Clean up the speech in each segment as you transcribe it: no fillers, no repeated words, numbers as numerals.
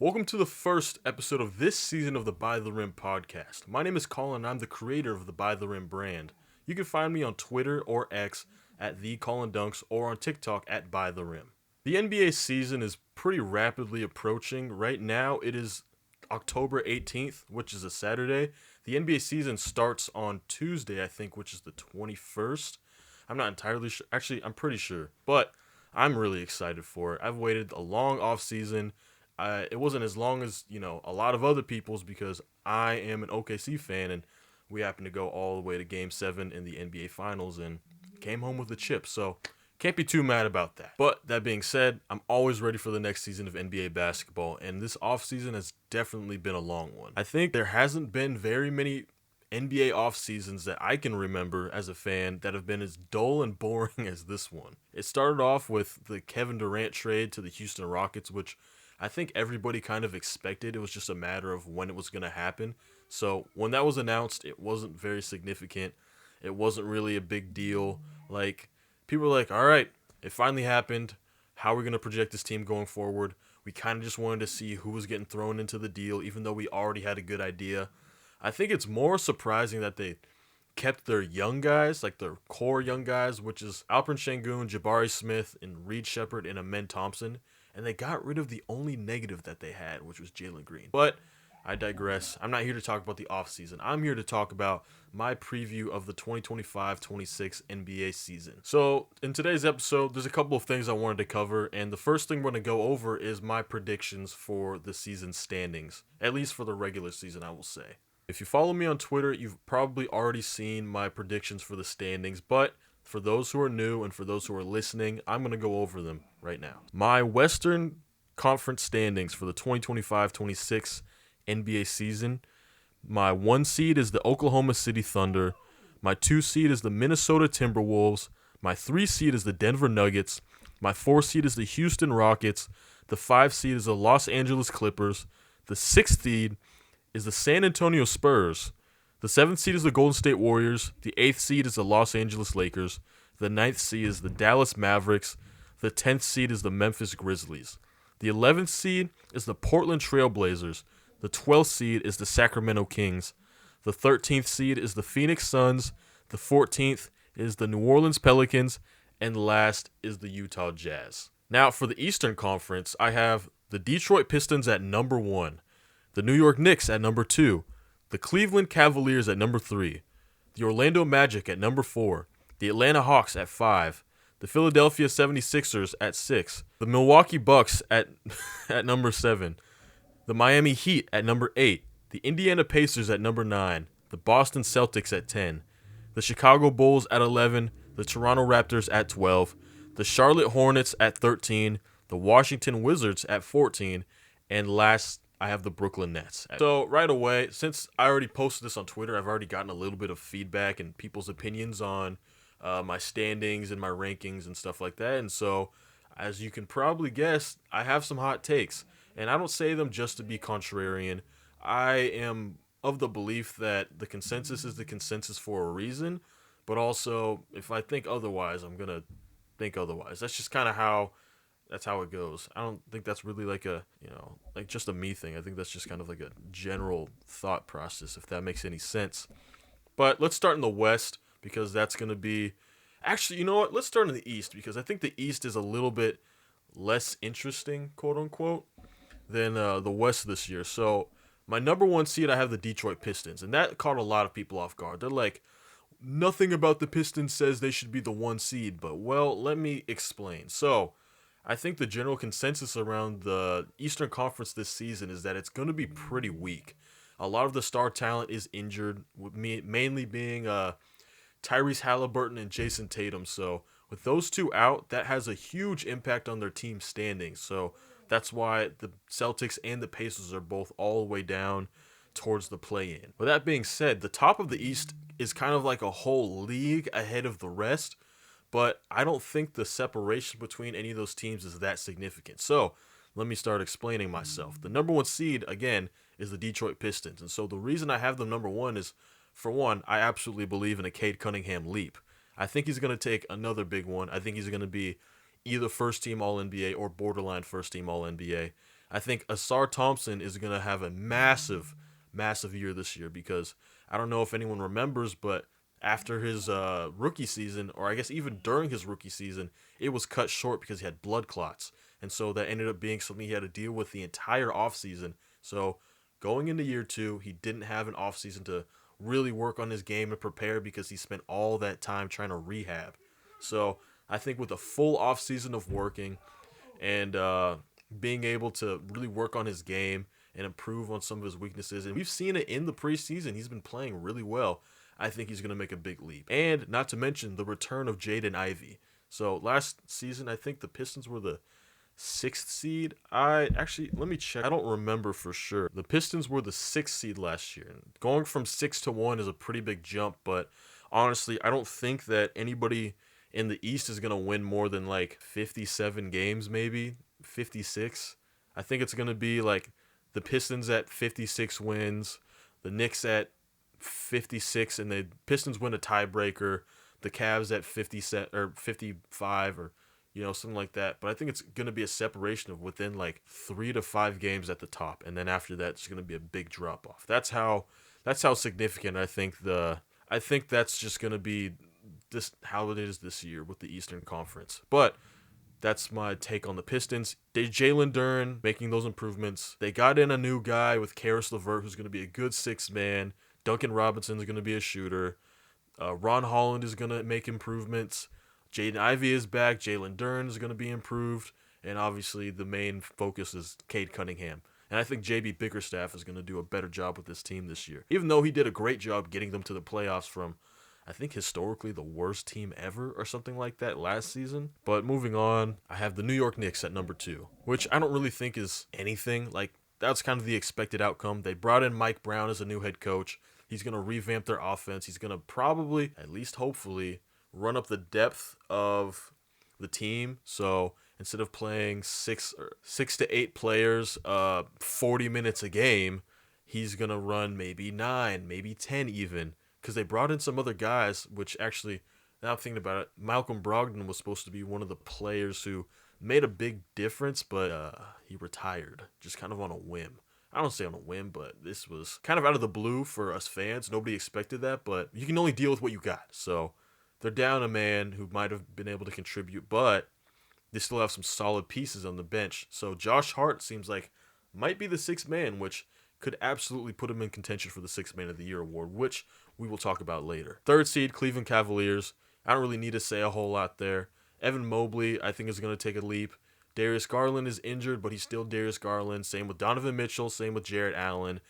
Welcome to the first episode of this season of the By the Rim podcast. My name is Collin, and I'm the creator of the By the Rim brand. You can find me on Twitter or X at the Collin Dunks or on TikTok at By the Rim. The NBA season is pretty rapidly approaching. Right now, it is October 18th, which is a Saturday. The NBA season starts on Tuesday, I think, which is the 21st. I'm not entirely sure. Actually, I'm pretty sure. But I'm really excited for it. I've waited a long off season. It wasn't as long as a lot of other people's because I am an OKC fan and we happened to go all the way to Game 7 in the NBA Finals and came home with a chip. So can't be too mad about that. But that being said, I'm always ready for the next season of NBA basketball, and this offseason has definitely been a long one. I think there hasn't been very many NBA off seasons that I can remember as a fan that have been as dull and boring as this one. It started off with the Kevin Durant trade to the Houston Rockets, which I think everybody kind of expected. It was just a matter of when it was going to happen. So when that was announced, it wasn't very significant. It wasn't really a big deal. Like, people were like, all right, it finally happened. How are we going to project this team going forward? We kind of just wanted to see who was getting thrown into the deal, even though we already had a good idea. I think it's more surprising that they kept their young guys, like their core young guys, which is Alperen Sengun, Jabari Smith, and Reed Shepard, and Amen Thompson. And they got rid of the only negative that they had, which was Jalen Green. But I digress. I'm not here to talk about the offseason. I'm here to talk about my preview of the 2025-26 NBA season. So in today's episode, there's a couple of things I wanted to cover. And the first thing we're going to go over is my predictions for the season standings, at least for the regular season, I will say. If you follow me on Twitter, you've probably already seen my predictions for the standings, but for those who are new and for those who are listening, I'm going to go over them right now. My Western Conference standings for the 2025-26 NBA season. My 1 seed is the Oklahoma City Thunder. My 2 seed is the Minnesota Timberwolves. My 3 seed is the Denver Nuggets. My 4 seed is the Houston Rockets. The 5 seed is the Los Angeles Clippers. The 6th seed is the San Antonio Spurs. The 7th seed is the Golden State Warriors. The 8th seed is the Los Angeles Lakers. The 9th seed is the Dallas Mavericks. The 10th seed is the Memphis Grizzlies. The 11th seed is the Portland Trail Blazers. The 12th seed is the Sacramento Kings. The 13th seed is the Phoenix Suns. The 14th is the New Orleans Pelicans. And last is the Utah Jazz. Now, for the Eastern Conference, I have the Detroit Pistons at number 1. The New York Knicks at number 2. The Cleveland Cavaliers at number 3. The Orlando Magic at number 4. The Atlanta Hawks at 5. The Philadelphia 76ers at 6. The Milwaukee Bucks at number 7. The Miami Heat at number 8. The Indiana Pacers at number 9. The Boston Celtics at 10. The Chicago Bulls at 11. The Toronto Raptors at 12. The Charlotte Hornets at 13. The Washington Wizards at 14. And last, I have the Brooklyn Nets. So right away, since I already posted this on Twitter, I've already gotten a little bit of feedback and people's opinions on my standings and my rankings and stuff like that. And so, as you can probably guess, I have some hot takes. And I don't say them just to be contrarian. I am of the belief that the consensus is the consensus for a reason. But also, if I think otherwise, I'm going to think otherwise. That's just kind of how it goes. I don't think that's really like like just a me thing. I think that's just kind of like a general thought process, if that makes any sense. But let's start in the West, because that's going to be... Actually, you know what? Let's start in the East, because I think the East is a little bit less interesting, quote-unquote, than the West this year. So my number 1 seed, I have the Detroit Pistons, and that caught a lot of people off guard. They're like, nothing about the Pistons says they should be the 1 seed, but, well, let me explain. So I think the general consensus around the Eastern Conference this season is that it's going to be pretty weak. A lot of the star talent is injured, with mainly being Tyrese Halliburton and Jason Tatum. So with those two out, that has a huge impact on their team standings. So that's why the Celtics and the Pacers are both all the way down towards the play-in. With that being said, the top of the East is kind of like a whole league ahead of the rest. But I don't think the separation between any of those teams is that significant. So let me start explaining myself. The number 1 seed, again, is the Detroit Pistons. And so the reason I have them number 1 is, for one, I absolutely believe in a Cade Cunningham leap. I think he's going to take another big one. I think he's going to be either first-team All-NBA or borderline first-team All-NBA. I think Asar Thompson is going to have a massive, massive year this year because I don't know if anyone remembers, but after his rookie season, or I guess even during his rookie season, it was cut short because he had blood clots. And so that ended up being something he had to deal with the entire offseason. So going into year two, he didn't have an offseason to really work on his game and prepare because he spent all that time trying to rehab. So I think with a full offseason of working and being able to really work on his game and improve on some of his weaknesses, and we've seen it in the preseason, he's been playing really well. I think he's going to make a big leap. And not to mention the return of Jaden Ivey. So last season, I think the Pistons were the sixth seed. Let me check. I don't remember for sure. The Pistons were the sixth seed last year. Going from 6-1 is a pretty big jump, but honestly, I don't think that anybody in the East is going to win more than like 57 games, maybe 56. I think it's going to be like the Pistons at 56 wins, the Knicks at 56, and the Pistons win a tiebreaker, the Cavs at 55 or something like that. But I think it's going to be a separation of within like 3 to 5 games at the top, and then after that it's going to be a big drop off. That's how significant I think that's just going to be this how it is this year with the Eastern Conference. But that's my take on the Pistons. Jalen Duren making those improvements. They got in a new guy with Karis LeVert who's going to be a good sixth man. Duncan Robinson is going to be a shooter. Ron Holland is going to make improvements. Jaden Ivey is back. Jalen Duren is going to be improved. And obviously the main focus is Cade Cunningham. And I think JB Bickerstaff is going to do a better job with this team this year. Even though he did a great job getting them to the playoffs from, I think, historically the worst team ever or something like that last season. But moving on, I have the New York Knicks at number 2, which I don't really think is anything. Like, that's kind of the expected outcome. They brought in Mike Brown as a new head coach. He's going to revamp their offense. He's going to probably, at least hopefully, run up the depth of the team. So instead of playing six to eight players 40 minutes a game, he's going to run maybe 9, maybe 10 even. Because they brought in some other guys, which actually, now I'm thinking about it, Malcolm Brogdon was supposed to be one of the players who made a big difference, but he retired just kind of on a whim. I don't say on a whim, but this was kind of out of the blue for us fans. Nobody expected that, but you can only deal with what you got. So they're down a man who might have been able to contribute, but they still have some solid pieces on the bench. So Josh Hart seems like might be the sixth man, which could absolutely put him in contention for the Sixth Man of the Year award, which we will talk about later. Third seed, Cleveland Cavaliers. I don't really need to say a whole lot there. Evan Mobley, I think, is going to take a leap. Darius Garland is injured, but he's still Darius Garland. Same with Donovan Mitchell. Same with Jarrett Allen.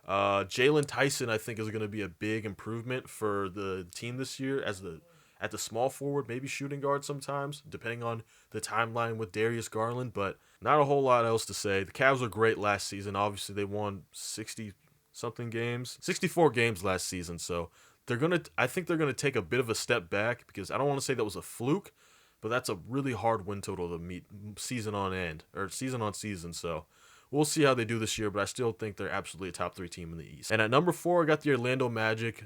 Jalen Tyson, I think, is going to be a big improvement for the team this year at the small forward, maybe shooting guard sometimes, depending on the timeline with Darius Garland. But not a whole lot else to say. The Cavs were great last season. Obviously, they won 60-something games, 64 games last season. So I think they're gonna take a bit of a step back because I don't want to say that was a fluke, but that's a really hard win total to meet season on season. So we'll see how they do this year, but I still think they're absolutely a top 3 team in the East. And at number 4, I got the Orlando Magic.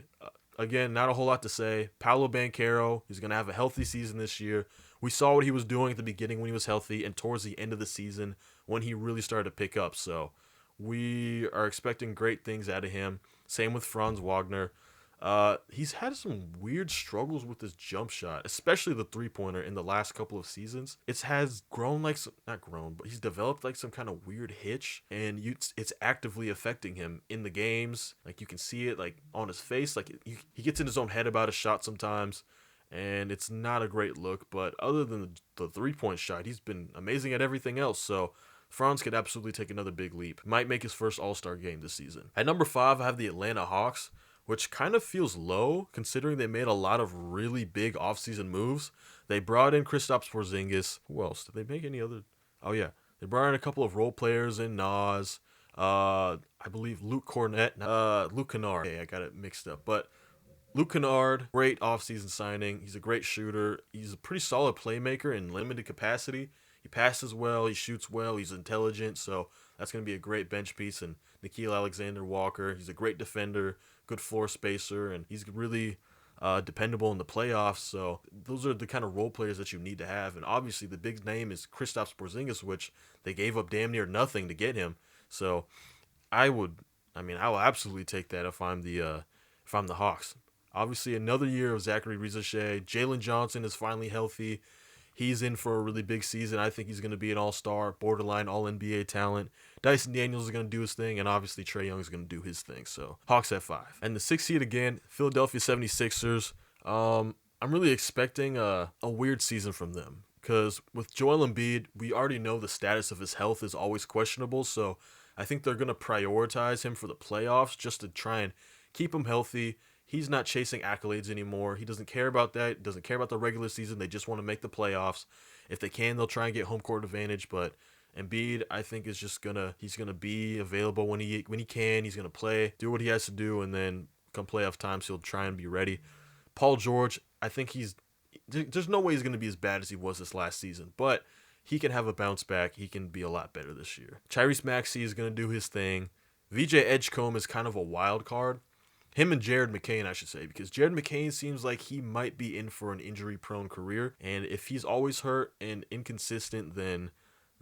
Again, not a whole lot to say. Paolo Banchero, he's going to have a healthy season this year. We saw what he was doing at the beginning when he was healthy and towards the end of the season when he really started to pick up. So we are expecting great things out of him. Same with Franz Wagner. He's had some weird struggles with his jump shot, especially the three-pointer in the last couple of seasons. It has grown not grown, but he's developed like some kind of weird hitch, and it's actively affecting him in the games. Like you can see it like on his face. Like he gets in his own head about a shot sometimes, and it's not a great look. But other than the three-point shot, he's been amazing at everything else. So Franz could absolutely take another big leap. Might make his first All-Star game this season. At number 5, I have the Atlanta Hawks, which kind of feels low considering they made a lot of really big offseason moves. They brought in Kristaps Porzingis. Who else? Did they make any other? Oh, yeah. They brought in a couple of role players in Nas. I believe Luke Kennard. Okay, I got it mixed up. But Luke Kennard, great offseason signing. He's a great shooter. He's a pretty solid playmaker in limited capacity. He passes well. He shoots well. He's intelligent. So that's going to be a great bench piece. And Nickeil Alexander-Walker, he's a great defender, good floor spacer, and he's really dependable in the playoffs. So those are the kind of role players that you need to have. And obviously, the big name is Kristaps Porzingis, which they gave up damn near nothing to get him. So I would, I will absolutely take that if I'm the Hawks. Obviously, another year of Zachary Rizichet. Jalen Johnson is finally healthy. He's in for a really big season. I think he's going to be an all-star, borderline all-NBA talent. Dyson Daniels is going to do his thing, and obviously Trae Young is going to do his thing. So Hawks at 5. And the 6th seed again, Philadelphia 76ers. I'm really expecting a weird season from them because with Joel Embiid, we already know the status of his health is always questionable. So I think they're going to prioritize him for the playoffs just to try and keep him healthy. He's not chasing accolades anymore. He doesn't care about that. Doesn't care about the regular season. They just want to make the playoffs. If they can, they'll try and get home court advantage. But Embiid, I think, is just he's gonna be available when he can. He's gonna play, do what he has to do, and then come playoff times, he'll try and be ready. Paul George, I think there's no way he's gonna be as bad as he was this last season, but he can have a bounce back. He can be a lot better this year. Tyrese Maxey is gonna do his thing. VJ Edgecombe is kind of a wild card. Him and Jared McCain, I should say, because Jared McCain seems like he might be in for an injury-prone career. And if he's always hurt and inconsistent, then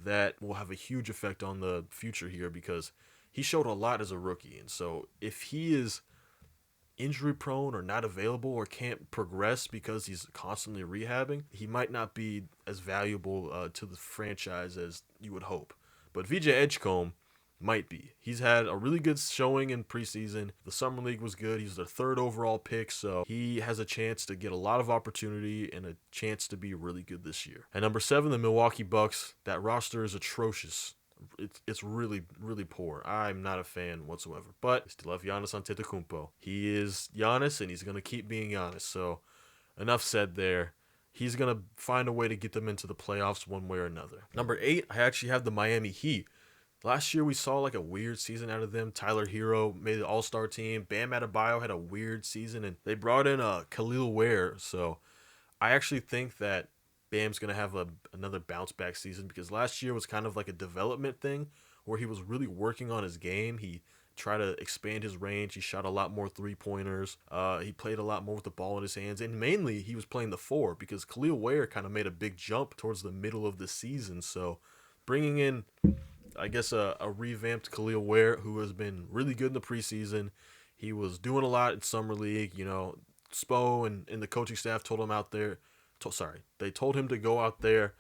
that will have a huge effect on the future here because he showed a lot as a rookie. And so if he is injury-prone or not available or can't progress because he's constantly rehabbing, he might not be as valuable to the franchise as you would hope. But VJ Edgecombe might be. He's had a really good showing in preseason. The Summer League was good. He's the 3rd overall pick, so he has a chance to get a lot of opportunity and a chance to be really good this year. At number 7, the Milwaukee Bucks. That roster is atrocious. It's really, really poor. I'm not a fan whatsoever. But I still have Giannis Antetokounmpo. He is Giannis, and he's going to keep being Giannis. So enough said there. He's going to find a way to get them into the playoffs one way or another. Number 8, I actually have the Miami Heat. Last year, we saw like a weird season out of them. Tyler Hero made the All-Star team. Bam Adebayo had a weird season, and they brought in Khalil Ware. So I actually think that Bam's going to have another bounce-back season because last year was kind of like a development thing where he was really working on his game. He tried to expand his range. He shot a lot more three-pointers. He played a lot more with the ball in his hands, and mainly he was playing the 4 because Khalil Ware kind of made a big jump towards the middle of the season. So bringing in, I guess, a revamped Khalil Ware, who has been really good in the preseason. He was doing a lot in Summer League. You know, Spo and the coaching staff told him out there. They told him to go out there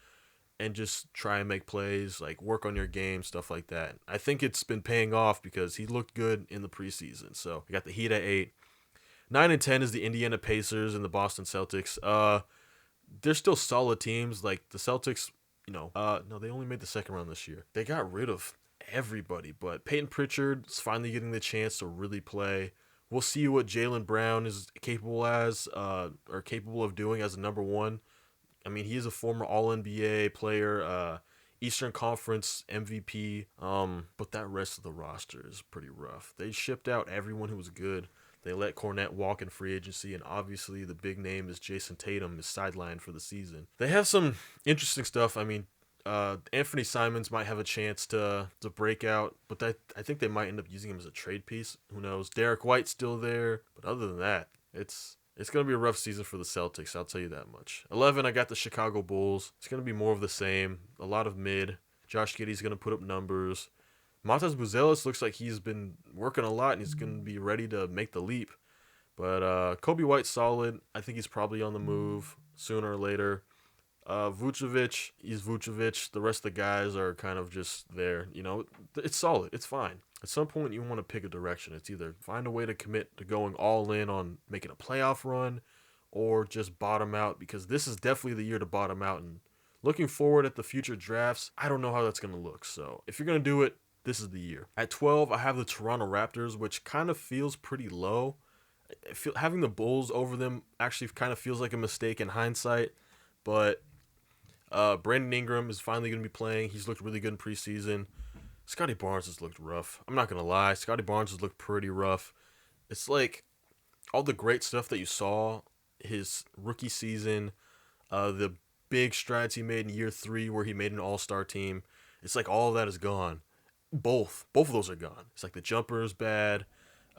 and just try and make plays, like work on your game, stuff like that. I think it's been paying off because he looked good in the preseason. So we got the Heat at 8. 9 and 10 is the Indiana Pacers and the Boston Celtics. They're still solid teams. Like the Celtics, no, they only made the second round this year. They got rid of everybody, but Peyton Pritchard is finally getting the chance to really play. We'll see what Jaylen Brown is capable of doing as a number 1. I mean, he is a former All-NBA player, Eastern Conference MVP, but that rest of the roster is pretty rough. They shipped out everyone who was good. They let Cornette walk in free agency, and obviously the big name is Jason Tatum is sidelined for the season. They have some interesting stuff. I mean, Anthony Simons might have a chance to break out, but I think they might end up using him as a trade piece. Who knows? Derek White's still there, but other than that, it's going to be a rough season for the Celtics, I'll tell you that much. 11, I got the Chicago Bulls. It's going to be more of the same, a lot of mid. Josh Giddey's going to put up numbers. Matas Buzelis looks like he's been working a lot, and he's going to be ready to make the leap. But Kobe White's solid. I think he's probably on the move sooner or later. Vucevic, he's Vucevic. The rest of the guys are kind of just there. It's solid. It's fine. At some point, you want to pick a direction. It's either find a way to commit to going all in on making a playoff run or just bottom out, because this is definitely the year to bottom out. And looking forward at the future drafts, I don't know how that's going to look. So if you're going to do it, this is the year. At 12, I have the Toronto Raptors, which kind of feels pretty low. Having the Bulls over them actually kind of feels like a mistake in hindsight. But Brandon Ingram is finally going to be playing. He's looked really good in preseason. Scotty Barnes has looked rough. I'm not going to lie. Scotty Barnes has looked pretty rough. It's like all the great stuff that you saw his rookie season, the big strides he made in year 3 where he made an all-star team. It's like all of that is gone. Both of those are gone. It's like the jumper is bad.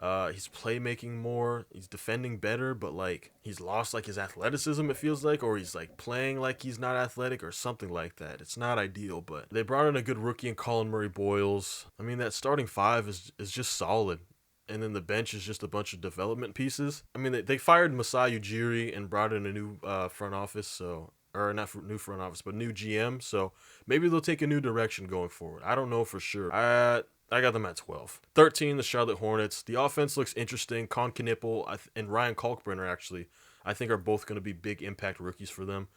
He's playmaking more. He's defending better, but like he's lost like his athleticism. It feels like, or he's like playing like he's not athletic or something like that. It's not ideal, but they brought in a good rookie in Collin Murray-Boyles. I mean, that starting five is just solid. And then the bench is just a bunch of development pieces. I mean, they fired Masai Ujiri and brought in a new front office, so or not new front office, but new GM. So maybe they'll take a new direction going forward. I don't know for sure. I got them at 12. 13, the Charlotte Hornets. The offense looks interesting. Con Knippel and Ryan Kalkbrenner, actually, I think are both going to be big impact rookies for them.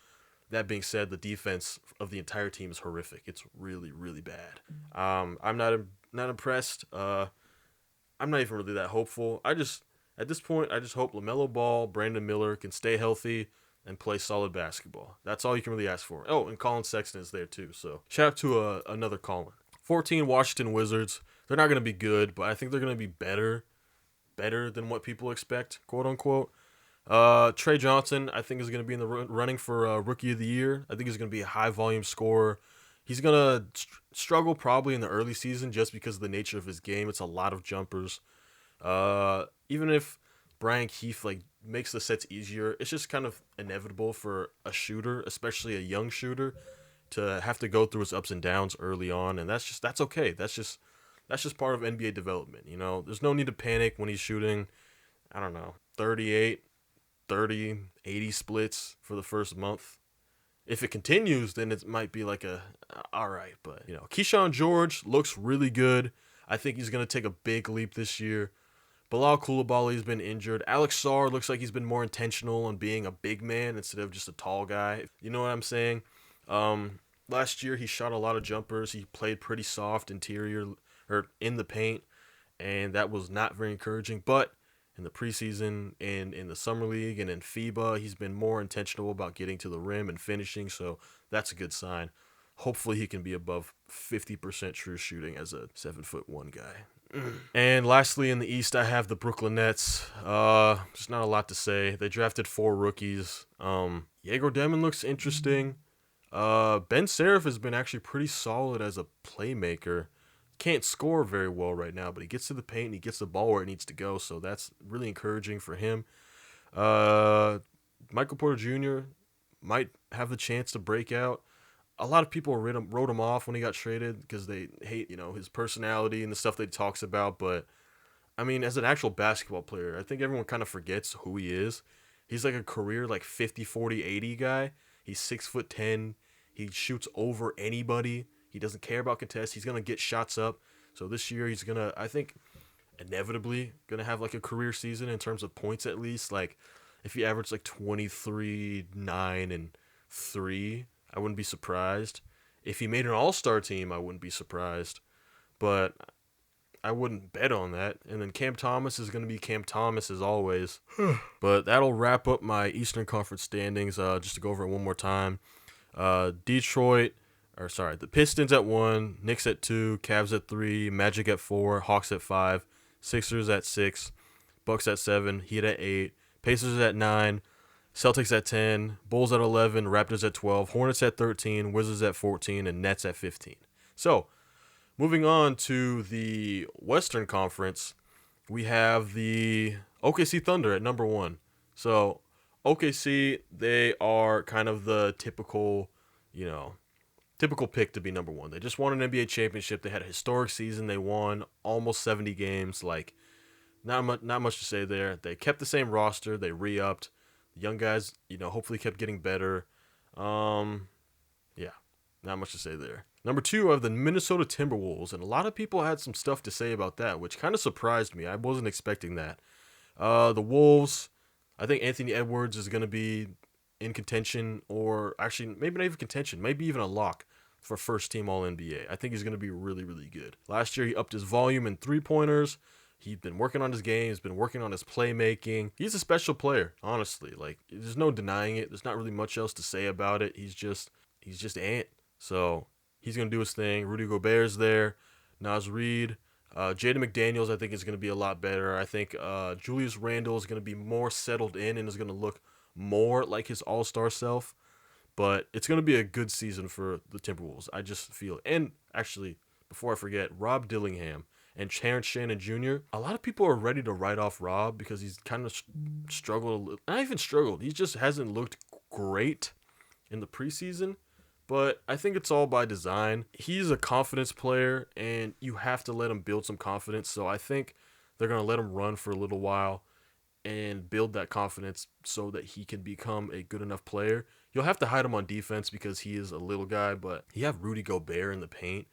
That being said, the defense of the entire team is horrific. It's really, really bad. I'm not impressed. I'm not even really that hopeful. At this point, I just hope LaMelo Ball, Brandon Miller can stay healthy and play solid basketball. That's all you can really ask for. Oh, and Colin Sexton is there too. So shout out to another Colin. 14, Washington Wizards. They're not going to be good, but I think they're going to be better than what people expect, quote unquote. Trey Johnson, I think, is going to be in the running for Rookie of the Year. I think he's going to be a high volume scorer. He's going to struggle probably in the early season just because of the nature of his game. It's a lot of jumpers. Even if Brian Keefe like makes the sets easier, it's just kind of inevitable for a shooter, especially a young shooter, to have to go through his ups and downs early on, and that's okay. That's just part of NBA development, you know. There's no need to panic when he's shooting, I don't know, 38, 30, 80 splits for the first month. If it continues, then it might be like all right, but you know, Keyshawn George looks really good. I think he's gonna take a big leap this year. Bilal Coulibaly's been injured. Alex Sarr looks like he's been more intentional on being a big man instead of just a tall guy. You know what I'm saying? Last year he shot a lot of jumpers. He played pretty soft interior or in the paint, and that was not very encouraging. But in the preseason and in the summer league and in FIBA, he's been more intentional about getting to the rim and finishing. So that's a good sign. Hopefully he can be above 50% true shooting as a 7'1" guy. And lastly, in the East, I have the Brooklyn Nets. Just not a lot to say. They drafted 4 rookies. Yegor Demon looks interesting. Ben Seraph has been actually pretty solid as a playmaker. Can't score very well right now, but he gets to the paint and he gets the ball where it needs to go, so that's really encouraging for him. Michael Porter Jr. might have the chance to break out. A lot of people wrote him off when he got traded because they hate, you know, his personality and the stuff that he talks about. But I mean, as an actual basketball player, I think everyone kind of forgets who he is. He's like a career like 50, 40, 80 guy. He's 6'10". He shoots over anybody. He doesn't care about contests. He's gonna get shots up. So this year he's gonna, I think, inevitably gonna have like a career season in terms of points at least. Like if he averaged like 23, 9, and 3. I wouldn't be surprised. If he made an all-star team, I wouldn't be surprised. But I wouldn't bet on that. And then Cam Thomas is going to be Cam Thomas as always. But that'll wrap up my Eastern Conference standings. Just to go over it one more time. The Pistons at 1, Knicks at 2, Cavs at 3, Magic at 4, Hawks at 5, Sixers at 6, Bucks at 7, Heat at 8, Pacers at 9, Celtics at 10, Bulls at 11, Raptors at 12, Hornets at 13, Wizards at 14, and Nets at 15. So, moving on to the Western Conference, we have the OKC Thunder at number 1. So, OKC, they are kind of the typical pick to be number 1. They just won an NBA championship. They had a historic season. They won almost 70 games. Like, not much to say there. They kept the same roster. They re-upped. Young guys, hopefully kept getting better. Yeah, not much to say there. Number 2, I have the Minnesota Timberwolves, and a lot of people had some stuff to say about that, which kind of surprised me. I wasn't expecting that. The Wolves, I think Anthony Edwards is going to be in contention, or actually maybe not even contention, maybe even a lock for first team All-NBA. I think he's going to be really, really good. Last year, he upped his volume in three-pointers. He's been working on his game. He's been working on his playmaking. He's a special player, honestly. Like, there's no denying it. There's not really much else to say about it. He's just Ant. So he's going to do his thing. Rudy Gobert's there. Naz Reid. Jaden McDaniels, I think, is going to be a lot better. I think Julius Randle is going to be more settled in and is going to look more like his all-star self. But it's going to be a good season for the Timberwolves. I just feel. And actually, before I forget, Rob Dillingham and Terrence Shannon Jr., a lot of people are ready to write off Rob because he's kind of struggled. Not even struggled. He just hasn't looked great in the preseason. But I think it's all by design. He's a confidence player, and you have to let him build some confidence. So I think they're going to let him run for a little while and build that confidence so that he can become a good enough player. You'll have to hide him on defense because he is a little guy, but you have Rudy Gobert in the paint.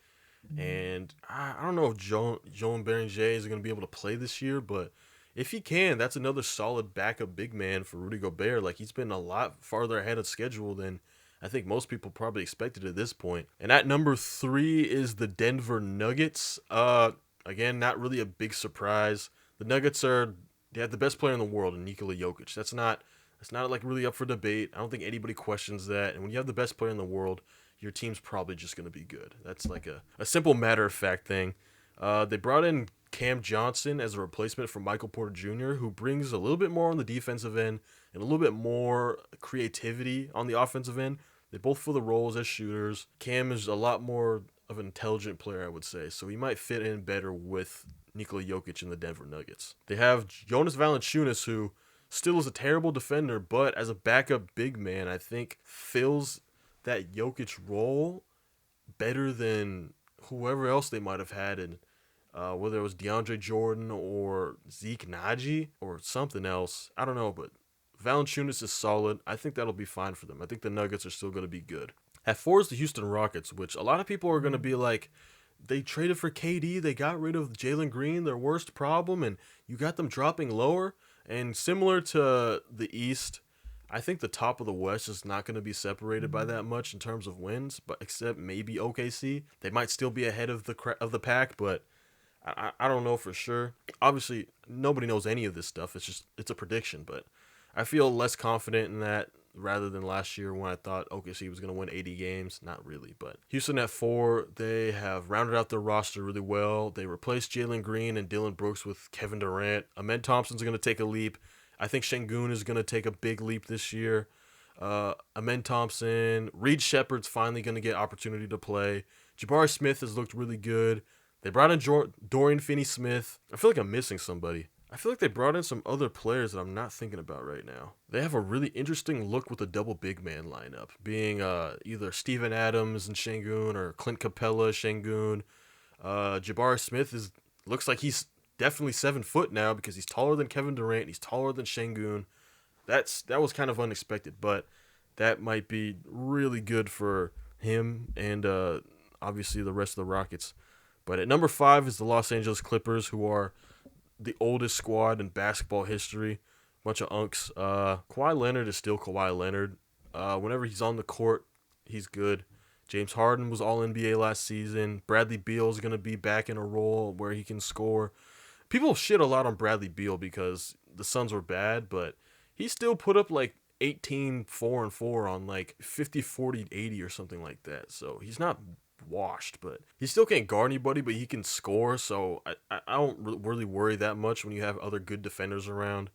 And I don't know if Joan Berenger is going to be able to play this year, but if he can, that's another solid backup big man for Rudy Gobert. Like, he's been a lot farther ahead of schedule than I think most people probably expected at this point. And at number 3 is the Denver Nuggets. Again, not really a big surprise. The Nuggets they have the best player in the world in Nikola Jokic. That's not like really up for debate. I don't think anybody questions that. And when you have the best player in the world, your team's probably just going to be good. That's like a simple matter of fact thing. They brought in Cam Johnson as a replacement for Michael Porter Jr., who brings a little bit more on the defensive end and a little bit more creativity on the offensive end. They both fill the roles as shooters. Cam is a lot more of an intelligent player, I would say, so he might fit in better with Nikola Jokic in the Denver Nuggets. They have Jonas Valanciunas, who still is a terrible defender, but as a backup big man, I think fills that Jokic role better than whoever else they might have had in whether it was DeAndre Jordan or Zeke Naji or something else. I don't know, but Valanciunas is solid. I think that'll be fine for them. I think the Nuggets are still going to be good. At 4 is the Houston Rockets, which a lot of people are going to be like, they traded for KD, they got rid of Jalen Green, their worst problem, and you got them dropping lower. And similar to the East, I think the top of the West is not going to be separated by that much in terms of wins, but except maybe OKC. They might still be ahead of the pack, but I don't know for sure. Obviously, nobody knows any of this stuff. It's a prediction, but I feel less confident in that rather than last year when I thought OKC was going to win 80 games. Not really, but Houston at 4, they have rounded out their roster really well. They replaced Jalen Green and Dylan Brooks with Kevin Durant. Ahmed Thompson's going to take a leap. I think Şengün is going to take a big leap this year. Ahmed Thompson, Reed Shepherd's finally going to get opportunity to play. Jabari Smith has looked really good. They brought in Dorian Finney-Smith. I feel like I'm missing somebody. I feel like they brought in some other players that I'm not thinking about right now. They have a really interesting look with a double big man lineup, being either Steven Adams and Şengün or Clint Capella, Şengün. Jabari Smith looks like he's definitely 7 foot now because he's taller than Kevin Durant. He's taller than Şengün. That was kind of unexpected, but that might be really good for him and obviously the rest of the Rockets. But at number 5 is the Los Angeles Clippers, who are the oldest squad in basketball history. Bunch of unks. Kawhi Leonard is still Kawhi Leonard. Whenever he's on the court, he's good. James Harden was All-NBA last season. Bradley Beal is going to be back in a role where he can score. People shit a lot on Bradley Beal because the Suns were bad, but he still put up like 18, 4, and 4 on like 50, 40, 80 or something like that. So he's not washed, but he still can't guard anybody, but he can score, so I don't really worry that much when you have other good defenders around.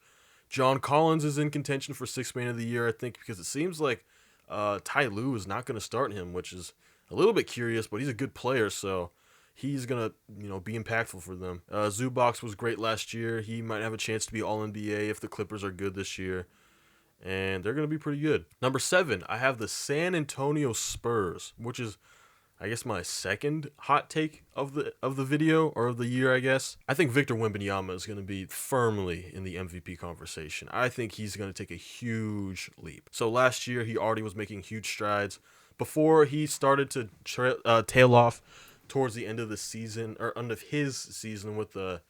John Collins is in contention for 6th man of the year, I think, because it seems like Ty Lue is not going to start him, which is a little bit curious, but he's a good player, so he's going to be impactful for them. Zubac was great last year. He might have a chance to be All-NBA if the Clippers are good this year, and they're going to be pretty good. Number 7, I have the San Antonio Spurs, which is I guess my second hot take of the video, or of the year, I guess. I think Victor Wembanyama is going to be firmly in the MVP conversation. I think he's going to take a huge leap. So last year, he already was making huge strides. Before he started to tail off towards the end of the season, or end of his season with the,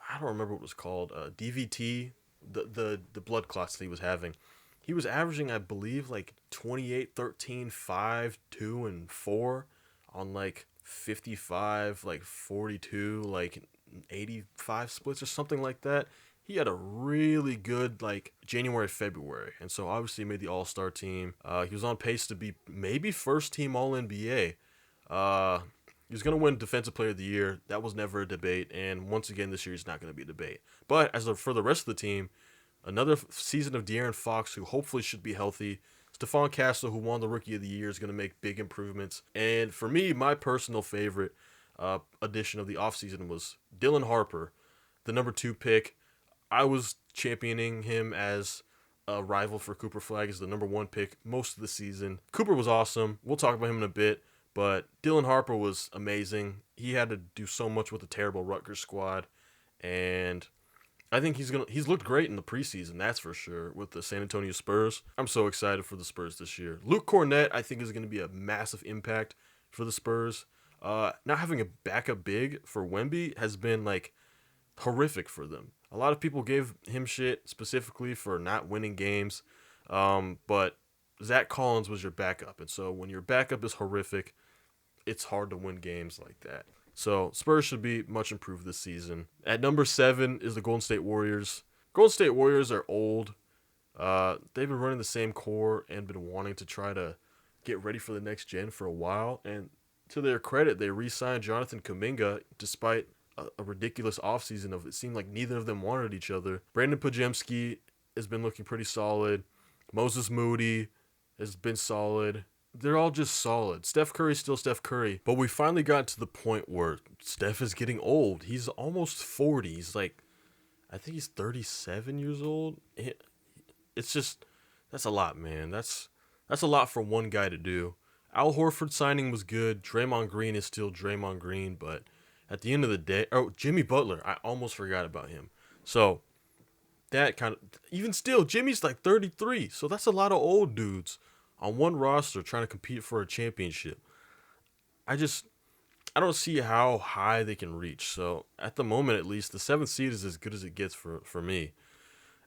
I don't remember what it was called, DVT, the blood clots that he was having. He was averaging, I believe, like 28, 13, 5, 2, and 4. On like 55, like 42, like 85 splits or something like that. He had a really good like January, February. And so obviously he made the All-Star team. He was on pace to be maybe first team All-NBA. He was going to win Defensive Player of the Year. That was never a debate. And once again, this year is not going to be a debate. But for the rest of the team, another season of De'Aaron Fox, who hopefully should be healthy. Stephon Castle, who won the Rookie of the Year, is going to make big improvements. And for me, my personal favorite, addition of the offseason was Dylan Harper, the number 2 pick. I was championing him as a rival for Cooper Flagg as the number 1 pick most of the season. Cooper was awesome. We'll talk about him in a bit, but Dylan Harper was amazing. He had to do so much with the terrible Rutgers squad, and I think he's looked great in the preseason, that's for sure, with the San Antonio Spurs. I'm so excited for the Spurs this year. Luke Cornett, I think, is going to be a massive impact for the Spurs. Not having a backup big for Wemby has been like horrific for them. A lot of people gave him shit specifically for not winning games, but Zach Collins was your backup, and so when your backup is horrific, it's hard to win games like that. So Spurs should be much improved this season. At number 7 is the Golden State Warriors. Golden State Warriors are old. They've been running the same core and been wanting to try to get ready for the next gen for a while. And to their credit, they re-signed Jonathan Kuminga despite a ridiculous offseason of it seemed like neither of them wanted each other. Brandon Podziemski has been looking pretty solid. Moses Moody has been solid. They're all just solid. Steph Curry's still Steph Curry. But we finally got to the point where Steph is getting old. He's almost 40. He's like, I think he's 37 years old. It's just, that's a lot, man. That's a lot for one guy to do. Al Horford signing was good. Draymond Green is still Draymond Green. But at the end of the day, Jimmy Butler, I almost forgot about him. So that kind of, even still, Jimmy's like 33. So that's a lot of old dudes on one roster trying to compete for a championship. I don't see how high they can reach. So at the moment, at least, the 7th seed is as good as it gets for me.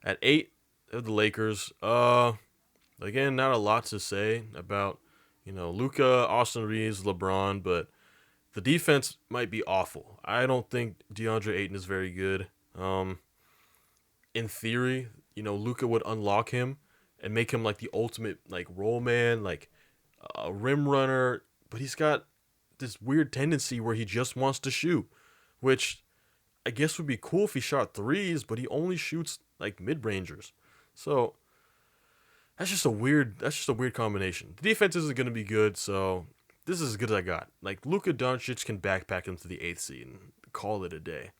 At 8, the Lakers. Again, not a lot to say about, Luka, Austin Reeves, LeBron, but the defense might be awful. I don't think DeAndre Ayton is very good. In theory, Luka would unlock him and make him like the ultimate like roll man, like a rim runner, but he's got this weird tendency where he just wants to shoot, which I guess would be cool if he shot threes, but he only shoots like mid-rangers. So that's just a weird combination. The defense isn't going to be good, so this is as good as I got. Like Luka Doncic can backpack him to the 8th seed and call it a day.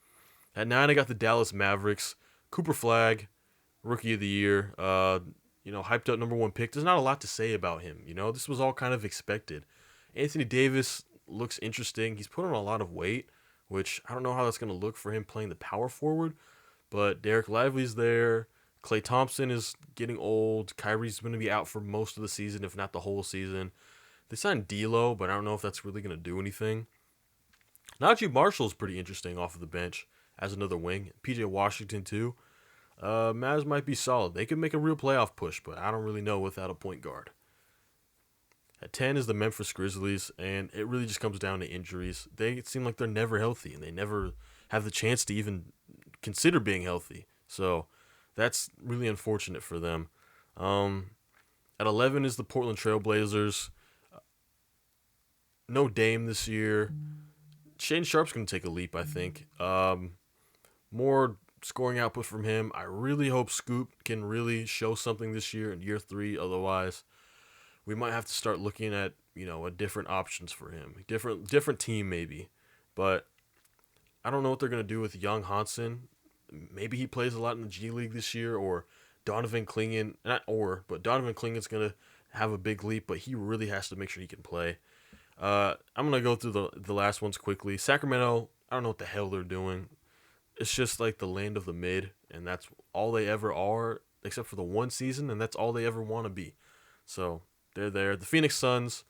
At 9, I got the Dallas Mavericks. Cooper Flagg, Rookie of the Year. Hyped up number 1 pick. There's not a lot to say about him. This was all kind of expected. Anthony Davis looks interesting. He's put on a lot of weight, which I don't know how that's going to look for him playing the power forward. But Derek Lively's there. Klay Thompson is getting old. Kyrie's going to be out for most of the season, if not the whole season. They signed D'Lo, but I don't know if that's really going to do anything. Najee Marshall's pretty interesting off of the bench as another wing. PJ Washington, too. Mavs might be solid. They could make a real playoff push, but I don't really know without a point guard. At 10 is the Memphis Grizzlies, and it really just comes down to injuries. They seem like they're never healthy, and they never have the chance to even consider being healthy. So that's really unfortunate for them. At 11 is the Portland Trailblazers. No Dame this year. Shane Sharp's going to take a leap, I think. More scoring output from him. I really hope Scoop can really show something this year in year 3. Otherwise, we might have to start looking at, a different options for him. Different team maybe. But I don't know what they're going to do with Young Hansen. Maybe he plays a lot in the G League this year, or Donovan Clingan. But Donovan Clingan's going to have a big leap, but he really has to make sure he can play. I'm going to go through the last ones quickly. Sacramento, I don't know what the hell they're doing. It's just like the land of the mid, and that's all they ever are, except for the one season, and that's all they ever want to be. So they're there. The Phoenix Suns,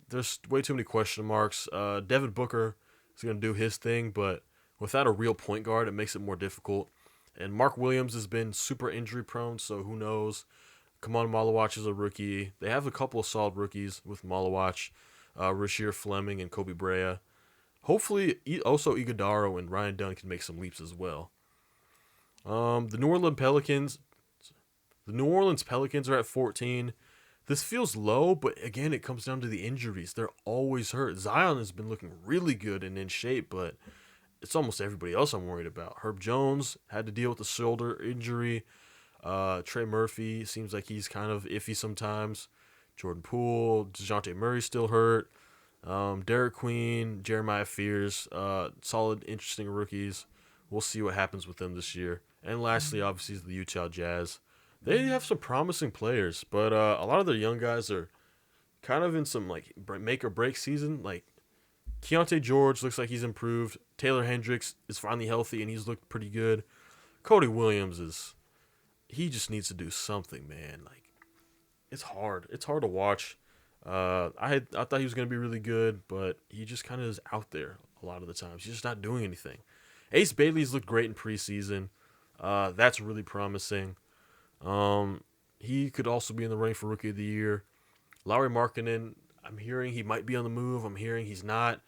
there's way too many question marks. Devin Booker is going to do his thing, but without a real point guard, it makes it more difficult. And Mark Williams has been super injury prone, so who knows? Kamon Malawach is a rookie. They have a couple of solid rookies with Malawach, Rasheer Fleming, and Kobe Brea. Hopefully, also Iguodala and Ryan Dunn can make some leaps as well. The New Orleans Pelicans are at 14. This feels low, but again, it comes down to the injuries. They're always hurt. Zion has been looking really good and in shape, but it's almost everybody else I'm worried about. Herb Jones had to deal with the shoulder injury. Trey Murphy seems like he's kind of iffy sometimes. Jordan Poole, DeJounte Murray still hurt. Derek Queen, Jeremiah Fears, solid, interesting rookies. We'll see what happens with them this year. And lastly, obviously, is the Utah Jazz. They have some promising players, but a lot of their young guys are kind of in some like make or break season. Like Keontae George looks like he's improved. Taylor Hendricks is finally healthy and he's looked pretty good. Cody Williams he just needs to do something, man. Like it's hard. It's hard to watch. I thought he was gonna be really good, but he just kind of is out there a lot of the times. He's just not doing anything. Ace Bailey's looked great in preseason. That's really promising. He could also be in the running for Rookie of the Year. Lauri Markkanen, I'm hearing he might be on the move. I'm hearing he's not.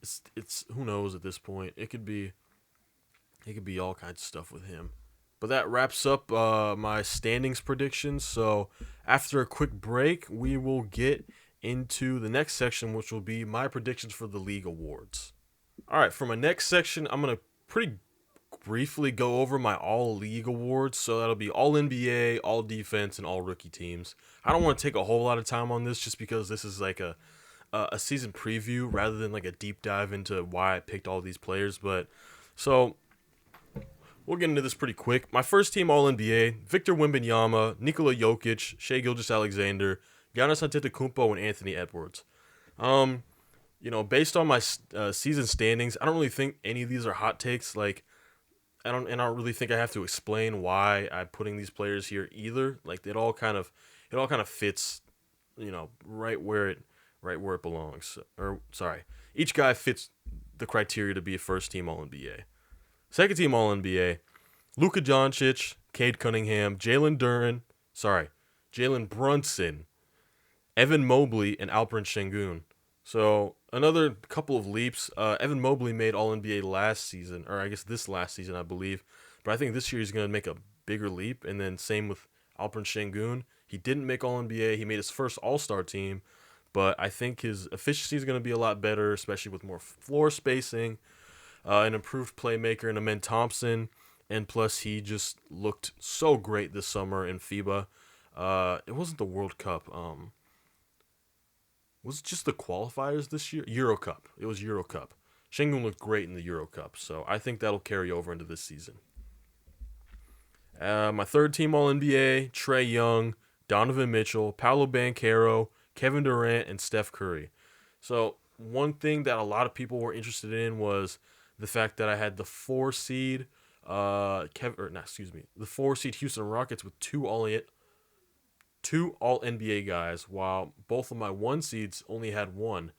It's who knows at this point. It could be all kinds of stuff with him. But that wraps up my standings predictions. So after a quick break, we will get into the next section, which will be my predictions for the league awards. All right, for my next section, I'm going to pretty briefly go over my all league awards. So that'll be all NBA, all defense, and all rookie teams. I don't want to take a whole lot of time on this just because this is like a season preview rather than like a deep dive into why I picked all these players. But so we'll get into this pretty quick. My first team all NBA: Victor Wembanyama, Nikola Jokic, Shai Gilgeous-Alexander, Giannis Antetokounmpo, and Anthony Edwards. Based on my season standings, I don't really think any of these are hot takes. Like, I don't really think I have to explain why I'm putting these players here either. Like, it all kind of fits, right where it belongs. Or sorry, each guy fits the criteria to be a first team All NBA. Second team All NBA: Luka Doncic, Cade Cunningham, Jalen Brunson, Evan Mobley, and Alperen Sengun. So another couple of leaps. Evan Mobley made All NBA last season, or I guess this last season, I believe. But I think this year he's going to make a bigger leap. And then same with Alperen Sengun. He didn't make All NBA. He made his first All-Star team. But I think his efficiency is going to be a lot better, especially with more floor spacing, an improved playmaker in Amen Thompson. And plus, he just looked so great this summer in FIBA. It wasn't the World Cup. Was it just the qualifiers this year? Euro Cup. It was Euro Cup. Sengun looked great in the Euro Cup, so I think that'll carry over into this season. My third team All NBA: Trae Young, Donovan Mitchell, Paolo Banchero, Kevin Durant, and Steph Curry. So one thing that a lot of people were interested in was the fact that I had the 4 seed, the 4 seed Houston Rockets with two All NBA guys, while both of my 1 seeds only had 1.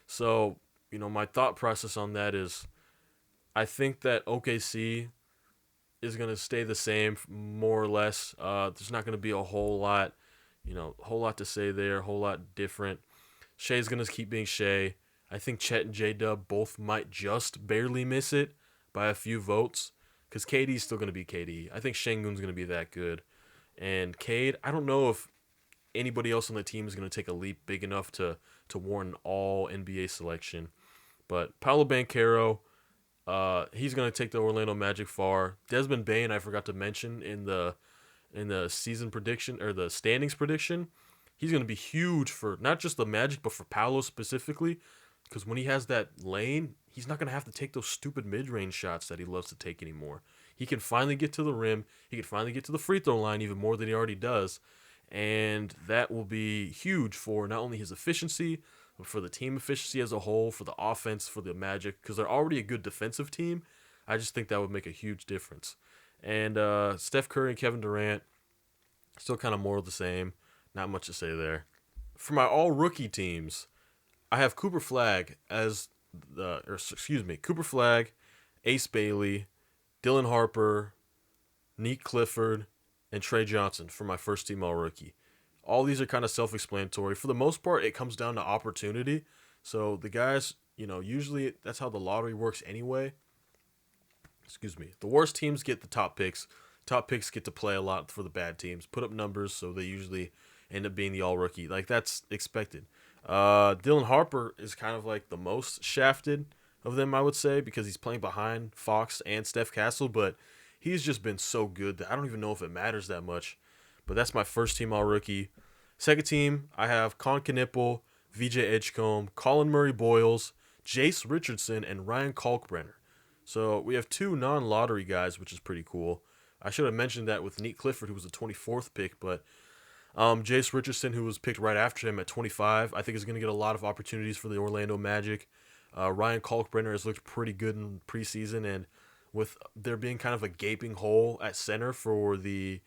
So, my thought process on that is I think that OKC is going to stay the same, more or less. There's not going to be a whole lot to say there, a whole lot different. Shai's going to keep being Shai. I think Chet and J-Dub both might just barely miss it by a few votes, because KD's still going to be KD. I think Sengun's going to be that good. And Cade, I don't know if anybody else on the team is going to take a leap big enough to warrant an all NBA selection. But Paolo Banchero, he's going to take the Orlando Magic far. Desmond Bane, I forgot to mention in the season prediction, or the standings prediction. He's going to be huge for not just the Magic, but for Paolo specifically, because when he has that lane, he's not going to have to take those stupid mid-range shots that he loves to take anymore. He can finally get to the rim. He can finally get to the free throw line even more than he already does. And that will be huge for not only his efficiency, but for the team efficiency as a whole, for the offense, for the Magic, because they're already a good defensive team. I just think that would make a huge difference. And Steph Curry and Kevin Durant, still kind of more of the same. Not much to say there. For my all-rookie teams, I have Cooper Flag, Ace Bailey, Dylan Harper, Nick Clifford, and Trey Johnson for my first team all-rookie. All these are kind of self-explanatory. For the most part, it comes down to opportunity. So the guys, usually that's how the lottery works anyway. The worst teams get the top picks. Top picks get to play a lot for the bad teams, put up numbers, so they usually end up being the all-rookie. Like, that's expected. Dylan Harper is kind of like the most shafted of them, I would say, because he's playing behind Fox and Steph Castle, but he's just been so good that I don't even know if it matters that much. But that's my first team all-rookie. Second team, I have Con Knipple, VJ Edgecombe, Colin Murray Boyles, Jace Richardson, and Ryan Kalkbrenner. So we have 2 non-lottery guys, which is pretty cool. I should have mentioned that with Neat Clifford, who was the 24th pick, but Jace Richardson, who was picked right after him at 25, I think is going to get a lot of opportunities for the Orlando Magic. Ryan Kalkbrenner has looked pretty good in preseason, and with there being kind of a gaping hole at center for the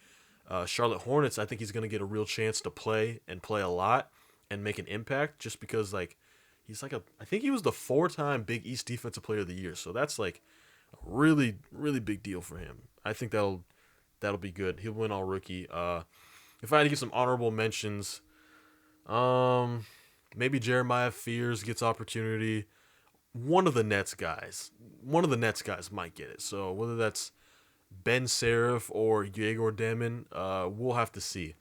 Charlotte Hornets, I think he's going to get a real chance to play and play a lot and make an impact just because, like, I think he was the 4-time Big East Defensive Player of the Year. So that's like a really, really big deal for him. I think that'll be good. He'll win all rookie. If I had to give some honorable mentions, maybe Jeremiah Fears gets opportunity. One of the Nets guys might get it. So whether that's Ben Serif or Yegor Demon, we'll have to see.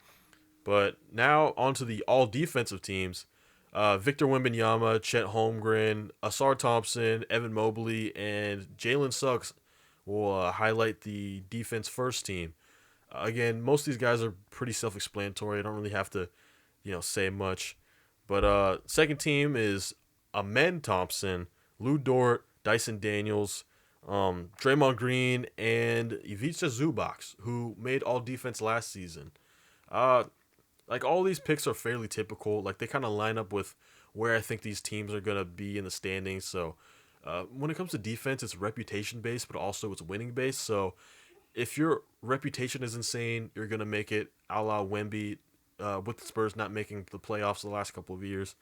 But now onto the all defensive teams. Victor Wembanyama, Chet Holmgren, Asar Thompson, Evan Mobley, and Jalen Suggs will highlight the defense first team. Again, most of these guys are pretty self-explanatory. I don't really have to, say much. But second team is Amen Thompson, Lou Dort, Dyson Daniels, Draymond Green, and Ivica Zubac, who made all defense last season. Like, all these picks are fairly typical. Like, they kind of line up with where I think these teams are going to be in the standings. So, when it comes to defense, it's reputation-based, but also it's winning-based. So, if your reputation is insane, you're going to make it a la Wemby, with the Spurs not making the playoffs the last couple of years.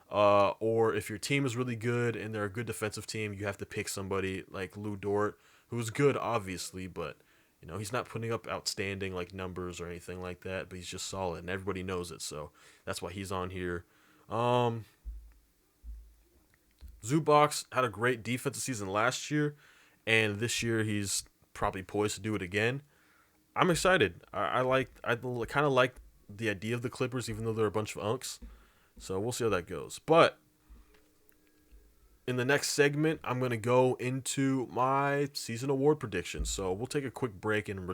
Or if your team is really good and they're a good defensive team, you have to pick somebody like Lou Dort, who's good, obviously, but he's not putting up outstanding like numbers or anything like that, but he's just solid and everybody knows it. So that's why he's on here. Zubac had a great defensive season last year, and this year he's probably poised to do it again. I'm excited. I kind of like the idea of the Clippers, even though they're a bunch of unks. So we'll see how that goes. But in the next segment, I'm going to go into my season award predictions. So we'll take a quick break and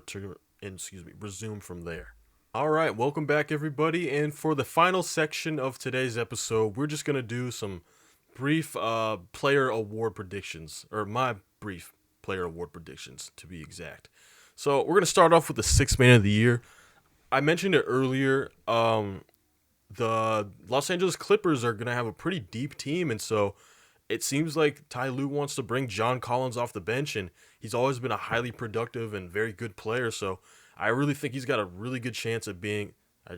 resume from there. All right, welcome back, everybody. And for the final section of today's episode, we're just going to do some brief player award predictions, or my brief player award predictions, to be exact. So we're going to start off with the sixth man of the year. I mentioned it earlier. The Los Angeles Clippers are going to have a pretty deep team, and so it seems like Ty Lue wants to bring John Collins off the bench, and he's always been a highly productive and very good player, so I really think he's got a really good chance of being... I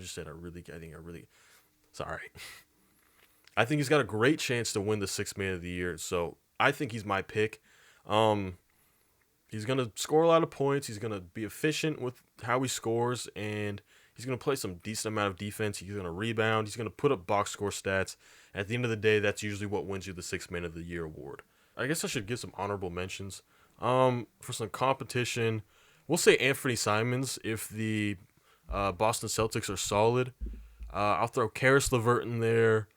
think he's got a great chance to win the sixth man of the year, so I think he's my pick. He's going to score a lot of points, he's going to be efficient with how he scores, and he's going to play some decent amount of defense. He's going to rebound. He's going to put up box score stats. At the end of the day, that's usually what wins you the Sixth Man of the Year award. I guess I should give some honorable mentions. For some competition, we'll say Anthony Simons if the Boston Celtics are solid. I'll throw Karis LeVert in there.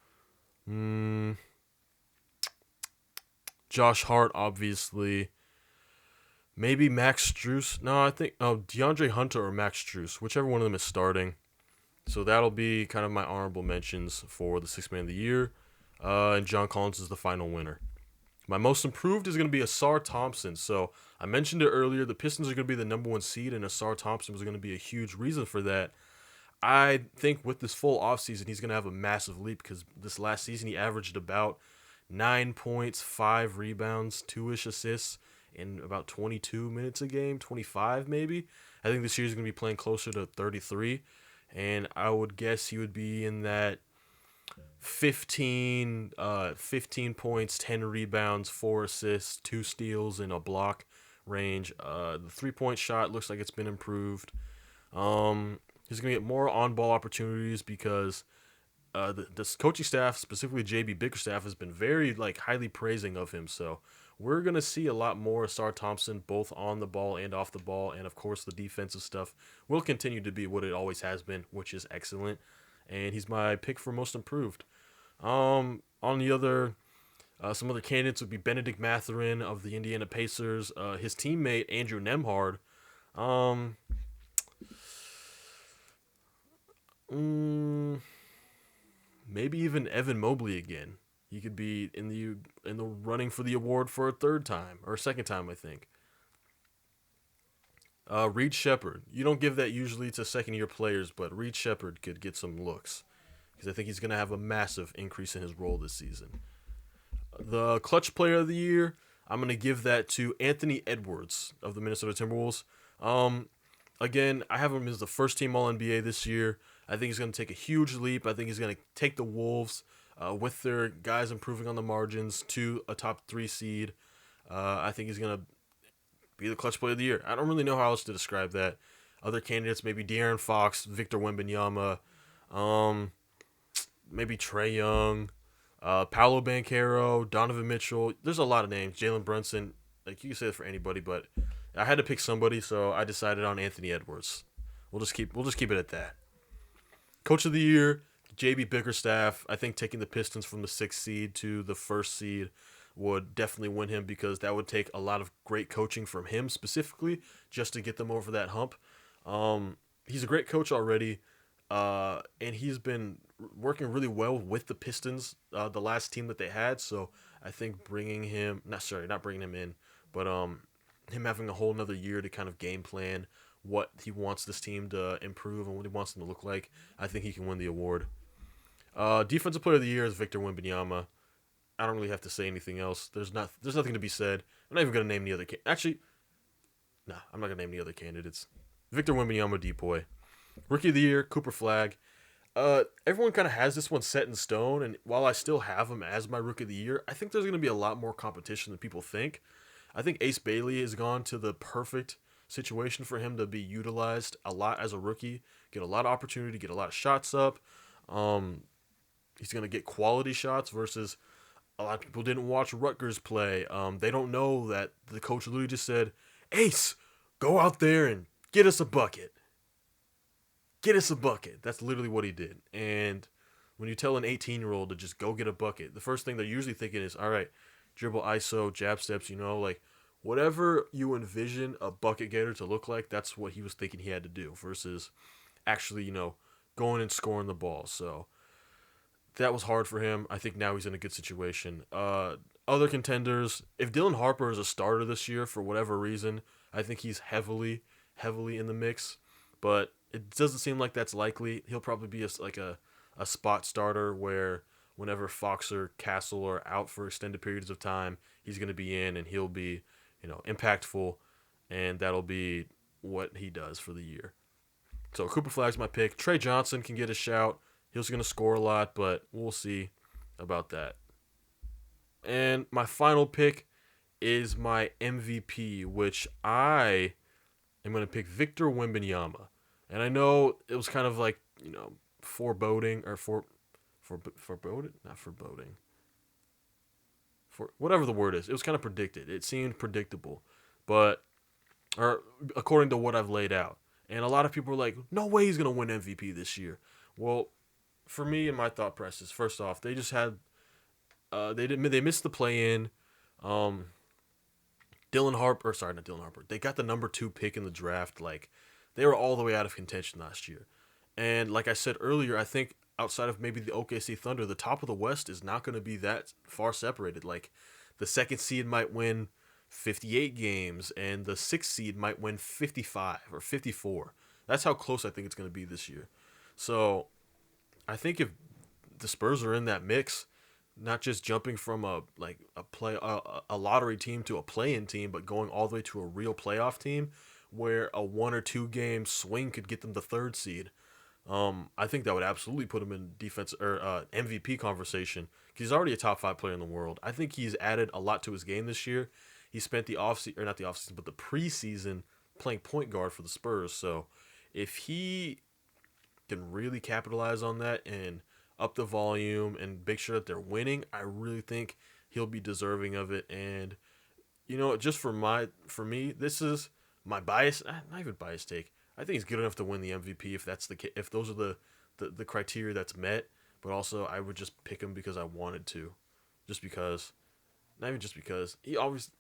Josh Hart, obviously. Maybe Max Strus. No, I think DeAndre Hunter or Max Strus, whichever one of them is starting. So that'll be kind of my honorable mentions for the Sixth Man of the Year. And John Collins is the final winner. My most improved is going to be Asar Thompson. So I mentioned it earlier. The Pistons are going to be the number 1 seed, and Asar Thompson was going to be a huge reason for that. I think with this full offseason, he's going to have a massive leap because this last season he averaged about 9 points, 5 rebounds, 2-ish assists in about 22 minutes a game, 25 maybe. I think this year he's going to be playing closer to 33, and I would guess he would be in that 15 points, 10 rebounds, 4 assists, 2 steals, and a block range. The 3-point shot looks like it's been improved. He's going to get more on-ball opportunities because the coaching staff, specifically JB Bickerstaff, has been very highly praising of him. So we're going to see a lot more Asar Thompson, both on the ball and off the ball. And, of course, the defensive stuff will continue to be what it always has been, which is excellent. And he's my pick for most improved. On the other, some other candidates would be Benedict Mathurin of the Indiana Pacers, his teammate Andrew Nembhard. maybe even Evan Mobley again. He could be in the running for the award for a third time or a second time, I think. Reed Shepard. You don't give that usually to second year players, but Reed Shepard could get some looks because I think he's going to have a massive increase in his role this season. The clutch player of the year, I'm going to give that to Anthony Edwards of the Minnesota Timberwolves. Again, I have him as the first team All NBA this year. I think he's going to take a huge leap. I think he's going to take the Wolves with their guys improving on the margins to a top 3 seed. I think he's going to be the clutch player of the year. I don't really know how else to describe that. Other candidates, maybe De'Aaron Fox, Victor Wembanyama, maybe Trae Young, Paolo Banchero, Donovan Mitchell. There's a lot of names. Jalen Brunson. Like, you can say that for anybody, but I had to pick somebody, so I decided on Anthony Edwards. We'll just keep it at that. Coach of the year, JB Bickerstaff. I think taking the Pistons from the 6th seed to the 1st seed would definitely win him because that would take a lot of great coaching from him specifically just to get them over that hump. He's a great coach already, and he's been working really well with the Pistons, the last team that they had. So I think not bringing him in, but him having a whole another year to kind of game plan what he wants this team to improve and what he wants them to look like, I think he can win the award. Defensive player of the year is Victor Wembanyama. I don't really have to say anything else. There's nothing to be said. I'm not even going to name the other I'm not going to name the other candidates. Victor Wembanyama, Depoy. Rookie of the year, Cooper Flagg. Everyone kind of has this one set in stone, and while I still have him as my Rookie of the Year, I think there's going to be a lot more competition than people think. I think Ace Bailey has gone to the perfect situation for him to be utilized a lot as a rookie, get a lot of opportunity, get a lot of shots up. He's going to get quality shots versus a lot of people didn't watch Rutgers play. They don't know that the coach literally just said, Ace, go out there and get us a bucket. Get us a bucket. That's literally what he did. And when you tell an 18-year-old to just go get a bucket, the first thing they're usually thinking is, all right, dribble, ISO, jab steps, like whatever you envision a bucket getter to look like, that's what he was thinking he had to do versus actually, going and scoring the ball. So that was hard for him. I think now he's in a good situation. Other contenders, if Dylan Harper is a starter this year for whatever reason, I think he's heavily in the mix. But it doesn't seem like that's likely. He'll probably be a spot starter where whenever Fox or Castle are out for extended periods of time, he's going to be in and he'll be, impactful, and that'll be what he does for the year. So Cooper Flagg's my pick. Trey Johnson can get a shout. He's going to score a lot, but we'll see about that. And my final pick is my MVP, which I am going to pick Victor Wembanyama. And I know it was kind of like, foreboding or foreboding, not foreboding. For whatever the word is, it was kind of predicted. It seemed predictable, or according to what I've laid out. And a lot of people are like, no way he's going to win MVP this year. Well, for me and my thought process, first off, they just had, they missed the play-in. Not Dylan Harper. They got the number 2 pick in the draft. Like, they were all the way out of contention last year. And like I said earlier, I think outside of maybe the OKC Thunder, the top of the West is not going to be that far separated. Like, the 2nd seed might win 58 games, and the 6th seed might win 55 or 54. That's how close I think it's going to be this year. So I think if the Spurs are in that mix, not just jumping from a lottery team to a play-in team, but going all the way to a real playoff team where a 1 or 2 game swing could get them the 3rd seed. I think that would absolutely put him in defense or MVP conversation because he's already a top 5 player in the world. I think he's added a lot to his game this year. He spent the preseason playing point guard for the Spurs. So if he can really capitalize on that and up the volume and make sure that they're winning, I really think he'll be deserving of it. And just for me, this is my bias, not even biased take. I think he's good enough to win the MVP if those are the criteria that's met. But also, I would just pick him because I wanted to, not even just because he always.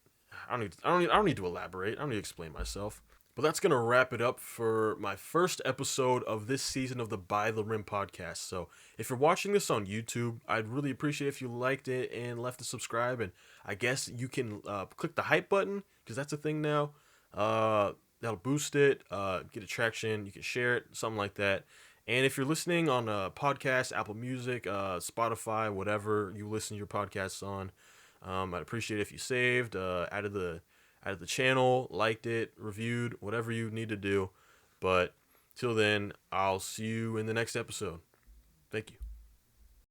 I don't need to elaborate. I don't need to explain myself. But that's going to wrap it up for my first episode of this season of the By the Rim podcast. So if you're watching this on YouTube, I'd really appreciate if you liked it and left a subscribe. And I guess you can click the hype button because that's a thing now. That'll boost it, get attraction. You can share it, something like that. And if you're listening on a podcast, Apple Music, Spotify, whatever you listen to your podcasts on, I'd appreciate it if you saved, added the channel, liked it, reviewed, whatever you need to do. But till then, I'll see you in the next episode. Thank you.